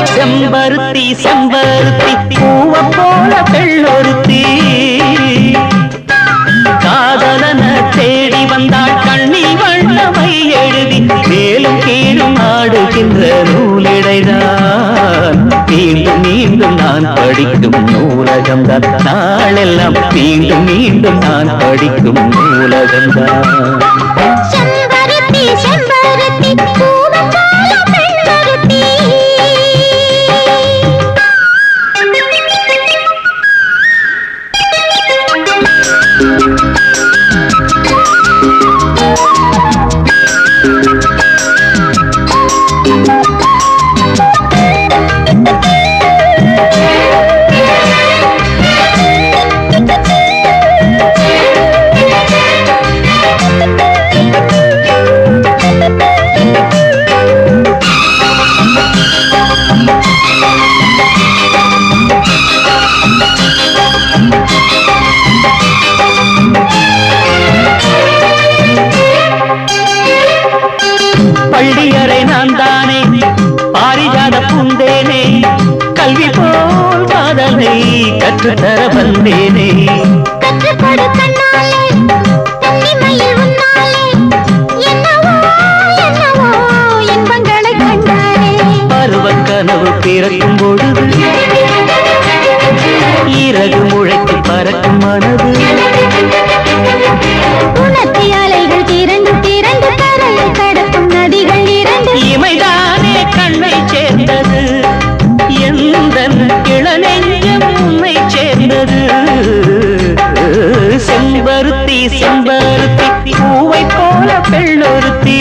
செம்பருத்தி செம்பருத்தி பூவ போல பெள்ளொருத்தி காதலன தேடி வந்தாள் கண்ணில் வண்ணமை எழுதி மேலும் கீழும் ஆடுகின்ற நூலிடைதான் மீண்டும் மீண்டும் நான் படிக்கும் நூலகம்தான் நாளெல்லாம் மீண்டும் மீண்டும் நான் படிக்கும் நூலகம்தான் செம்பருத்தி செம்பருத்தி பூவ போல பெள்ளொருத்தி பள்ளியறை நான் தானே பாரிஜாத பூந்தேனே கல்வி போல் காதலை கற்றுத்தர வந்தேனே கற்றுக்கொடு கண்ணாலே தன்னிமையில் உன்னாலே என்னவோ என்னவோ இன்பங்களை கண்டாரே பருவ கனவு பிறக்கும் பொழுது இறகு முளைத்து பறக்கும் மனது உணர்த்தி அலைகள் திரண்டு திரண்டு கரையை கடக்கும் நதிகள் இரண்டு இமைதானே கண்ணை சேர்ந்தது எந்த இளநெஞ்சம் உன்னை சேர்ந்தது செம்பருத்தி செம்பருத்தி பூவை போல பெள்ளொருத்தி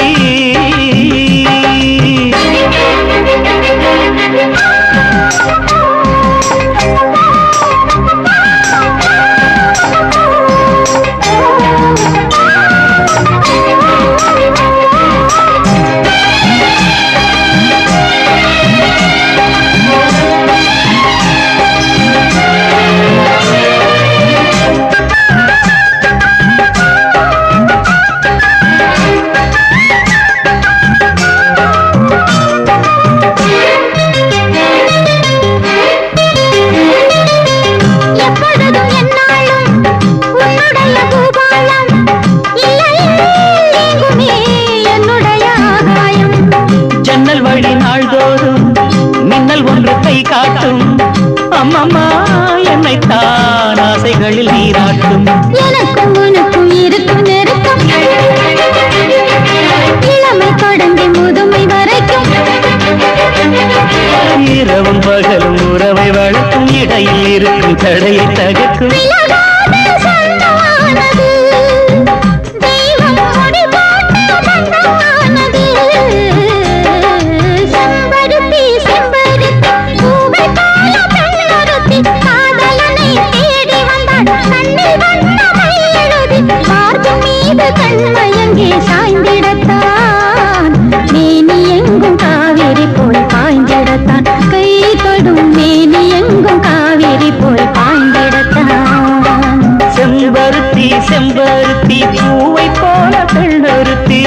எப்பொழுதும் என்னாலும் உன்னுடைய பூபாலம் இல்லையே எங்குமே என்னுடைய ஆகாயம் ஜன்னல் வழி நாள்தோறும் மின்னல் ஒன்று கை காட்டும் அம்மம்மா என்னைத்தான் ஆசைகளில் நீராட்டும் எனக்கும் உனக்கும் இருக்கும் நெருக்கம் இளமை தொடங்கி முதுமை வரைக்கும் இரவும் பகலும் உறவை வளர்க்கும் இடையில் இருக்கும் தடையை தகர்க்கும் விலகாத சொந்தமானது தெய்வம் முடி போட்ட பந்தமானது செம்பருத்தி செம்பருத்தி பூவை போல பெண்ணொருத்தி காதலனை தேடி வந்தாள் கண்ணில் வண்ணமை எழுதி பார்க்கும் மீது கண்மயங்கி சாய்ந்திடத்தான் மேனி எங்கும் காவிரி போல் பாய்ந்திடத்தான் கை தொடும் மேனி எங்கும் காவிரி போல் பாய்ந்திடத்தான் செம்பருத்தி செம்பருத்தி பூவை போல பெண்ணொருத்தி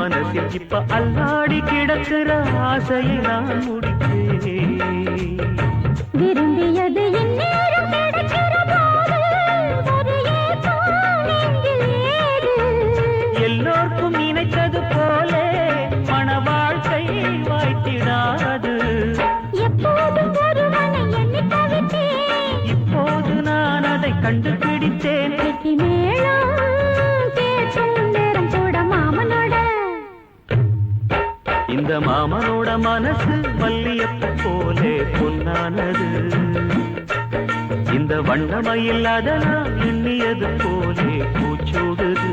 மனசில் இப்ப அல்லாடி கிடக்கிற ஆசையை நான் முடித்தேன். விரும்பியது இந்நேரம் கிடைக்கிற போது ஒரு ஏக்கம் நெஞ்சில் ஏது? எல்லோர்க்கும் நினைத்தது போலே மன வாழ்க்கை வாய்த்திடாது. எப்போதும் ஒருவனை எண்ணி தவித்தேன், இப்போது நான் அதை கண்டுபிடித்தேன். வெற்றி மேளம் கேட்கும் நேரம் கூட மாமனோட. இந்த மாமனோட மனசு மல்லியப்பூ போலே பொன்னானது. இந்த வண்ணமயில் அதனால் எண்ணியது போலே பூச்சூடுது.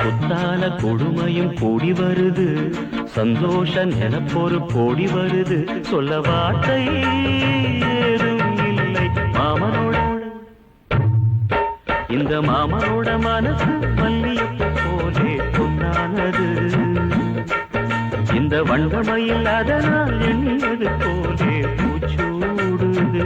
புத்தால கொடுமையும் கூடி வருது, சந்தோஷ நினப்பொரு கோடி வருது. சொல்ல வார்த்தை ஏதும் இல்லை மாமனோட. இந்த மாமனோட மனசு மல்லியப்பூ போலே பொன்னானது. இந்த வண்டமையில் அதனால் எண்ணியது போலே பூச்சூடுது.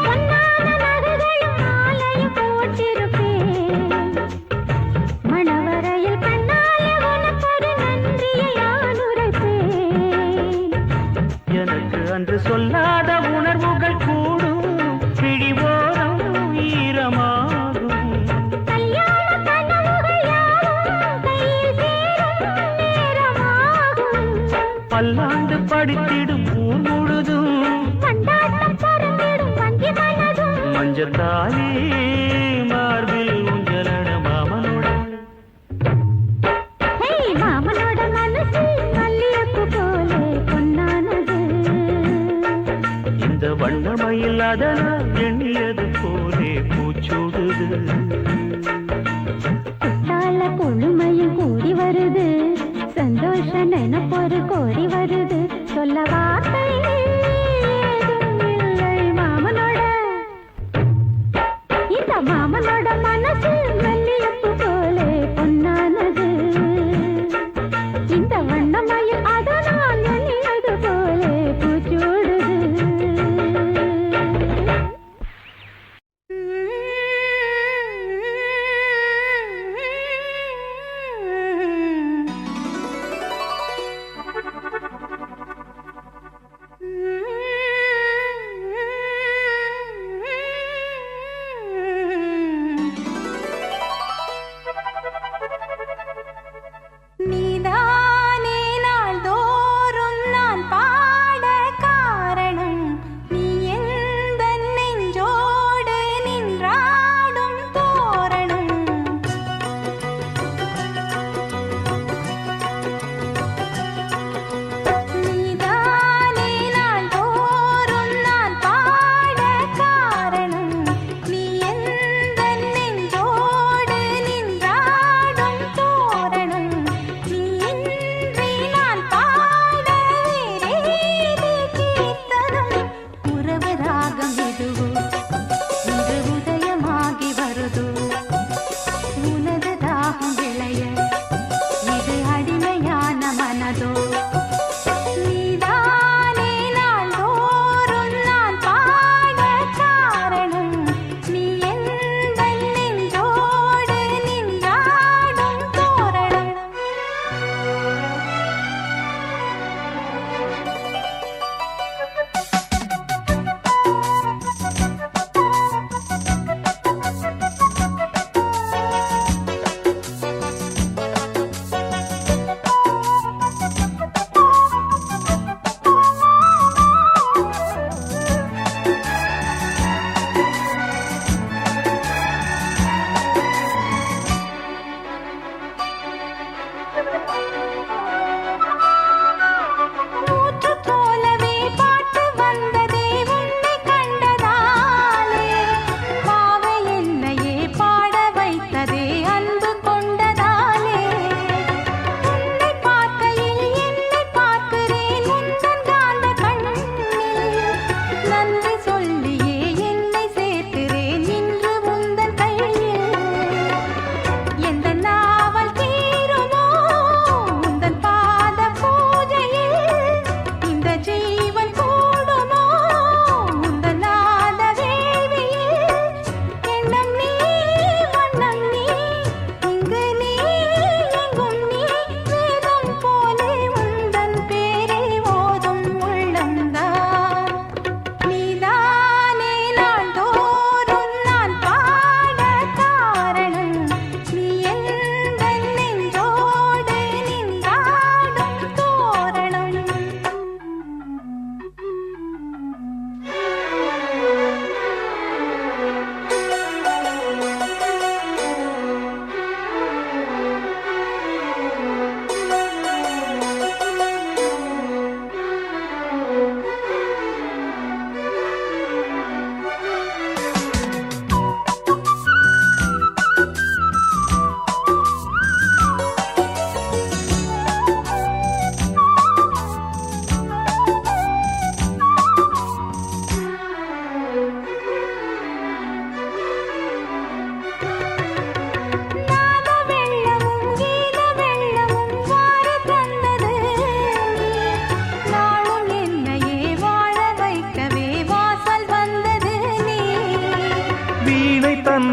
பொன்னான நகைகளும் மாலையும் போட்டிருப்பேன், மணவரையில் கண்ணாலே உனக்கொரு நன்றியை நான் உரைப்பேன். எனக்கு அன்று சொல்லாத உணர்வுகள் கூடும், பிடிவோரம் ஈரமாகும். கல்யாண கனவுகள் யாவும் கையில் சேரும் நேரமாகும். பல்லாண்டு படித்திடும் ஊர் முழுதும் கொண்டாட்டம் பறந்திடும் வஞ்சி மனதும். மஞ்சத்தாலே மார்பில் உஞ்சலட மாமனோட. ஹே, மாமனோட மனசு மல்லியப்பூ போலே பொன்னானது. இந்த வண்ணமயில் அதனால் எண்ணியது போலே பூச்சூடுது. குத்தால கொழுமையும் கூடி வருது, சந்தோஷ நினைப்பொரு கோடி வருது. சொல்ல வார்த்தை ஏதும் இல்லை மாமனோட. இந்த மாமனோட மனசு மல்லியப்பூ போலே பொன்னானது. இந்த வண்ணமயில் அதனால் எண்ணியது போலே பூச்சூடுது.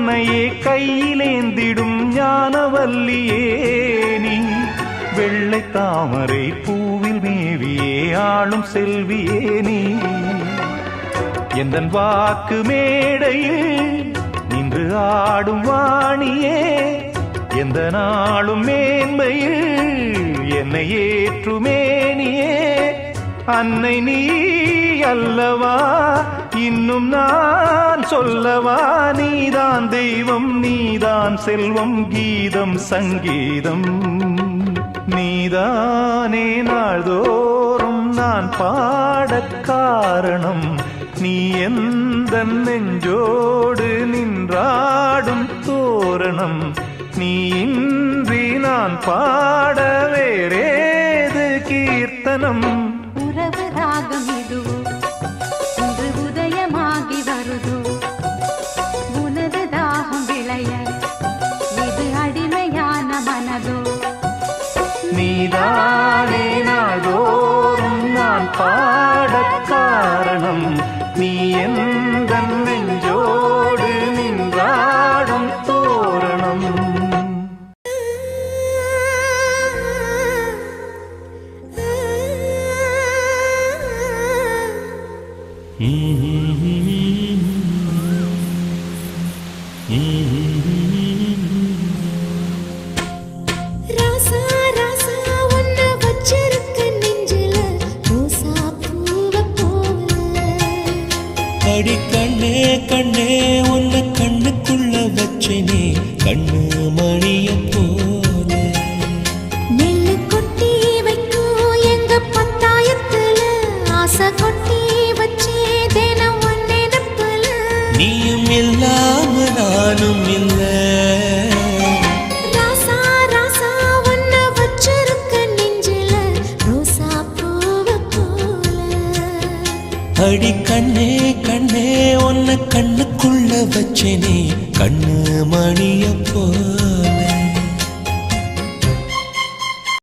உன்னையே கையிலேந்திடும் ஞானவல்லியே நீ வெள்ளை தாமரை பூவில் மேவியே ஆளும் செல்வியே நீ எந்தன் வாக்கு மேடையில் நின்று ஆடும் வாணியே எந்த நாளும் மேன்மையில் என்னை ஏற்றுமேனியே அன்னை நீ அல்லவா இன்னும் நான் சொல்லவா நீதான் தெய்வம் நீதான் செல்வம் கீதம் சங்கீதம் நீதானே நாள்தோறும் நான் பாடக் காரணம் நீ எந்த நெஞ்சோடு நின்றாடும் தோரணம் நீ இன்றி நான் பாட வேறேது கீர்த்தனம் உறவு ராகம் இதுவோ இன்று உதயமாகி வருதோ உனது தாகம் விளைய இது அடிமையான மனதோ நீதானே நாள்தோறும் நான் பாடக் காரணம் நீ எந்த நெஞ்சோடு நின்றாடும் தோரணம் ராசா ராசா உன்னை வச்சிருக்க நெஞ்சில ரோசா பூவ போல அடி கண்ணே கண்ணே உன்னை கண்ணுக்குள்ள வச்சனே கண்ணு மணிய போல நெல்லு கொட்டி வைக்கும் எங்க பத்தாயத்துல ஆசை கொட்டி வச்சே தினம் ஒன்னே நப்பல நீயும் இல்லாம நானும் இல்ல ராசா ராசா உன்னை வச்சிருக்க நெஞ்சில ரோசா பூவ போல அடி கண்ணே கண்ணே உன்னை கண்ணுக்குள்ள வச்சனே கண்ணு மணிய போல